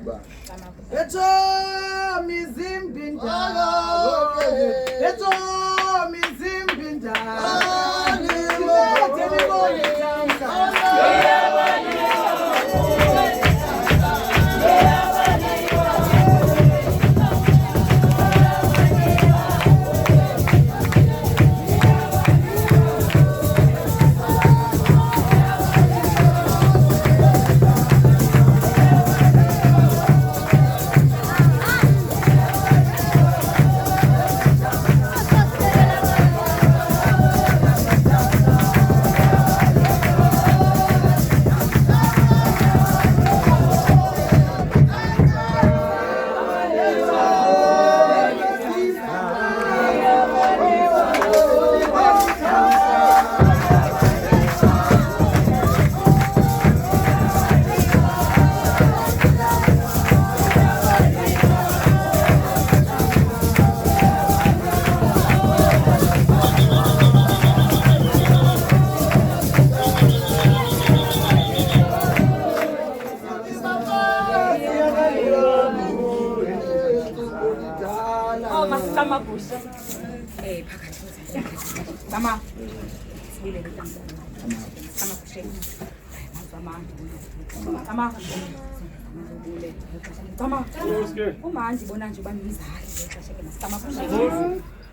Eto mizimbinda. Eto mizimbinda. Umandi bona nje banizali ngexesha masitama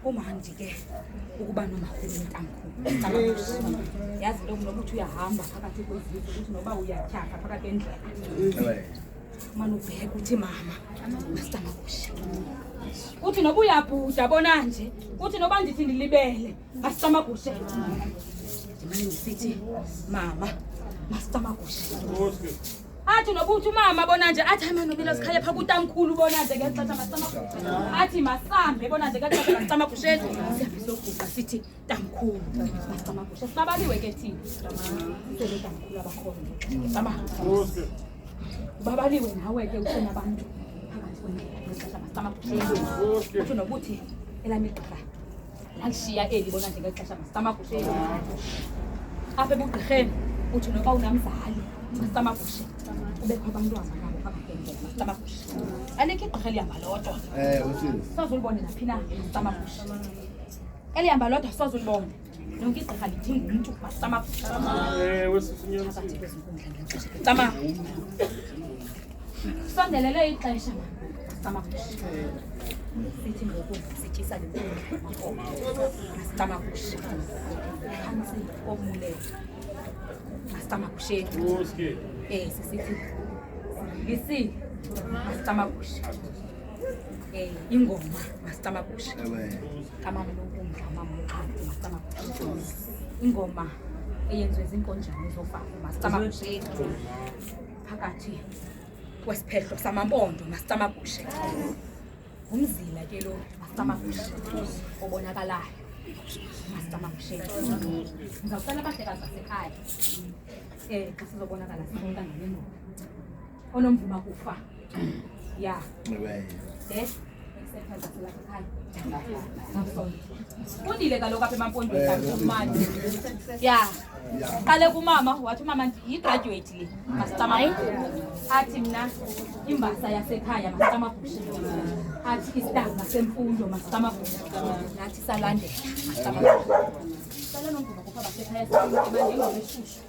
umandi ke ukuba nomakhulu entamkhulu yazi into nokuthi uyahamba phakathi kwezizwe ukuthi noba uyatyhafa phakathi endlela manje ubheka uthi mama masitama kushe uthi noba uyabhuda bona nje uthi noba ndithi ndilibele masitama kushe manje ngisithi mama masitama kushe athi nokuthi umama bona nje athi mama nobila sikhaya pha kutamkhulu bona nje ngexesha masitama athi masambe bona nje ngexesha masitama kushe siyabe sokuba sithi tamkhulu masitama kushe sibabaliwe ke thina sele tamkhulu abakhona sama babaliwe nawe ke usena abantu phakathi kwengexesha masitama kushe uthi nokuthi elamigqira lashiya eli bona nje ngexesha masitama kushe apha ebugqirheni uthi noba unamzali masitama kushe ubekho abantwana ngabo phakathi masitama kushe aleke igqirha elihamba lodwa sazulibone naphi na masitama kushe elihamba lodwa sazulibone nonke igqirha lidinga umntu masitama kushe tama sondelele ixesha masitama kushe sithi ngoku sityisa masitama kushe phantsi komulelo masitama kushe sisithi ngisi masitama kushe ingoma masitama kushe kamama nokumdla mama uqhathi masitama kushe ingoma eyenziwe zinkonjane zofafa masitama kushe phakathi kwesiphehlo samampondo masitama kushe umzila ke lo masitama kushe obonakalayo masitama kushe ngizawucela abahlekazi basekhaya xa sizobonakala sinomntana nemo onomvuma kufa ya undile kaloku apha emampondweni kamani ya qale kumama wathi umama yigraduate le masitama athi mna imbasa yasekhaya masitama kushe athi isidanga semfundo masitama kushe nathi salandela masitama kushe nomvuma kufa basekhaya sikhaya mandingaweshushu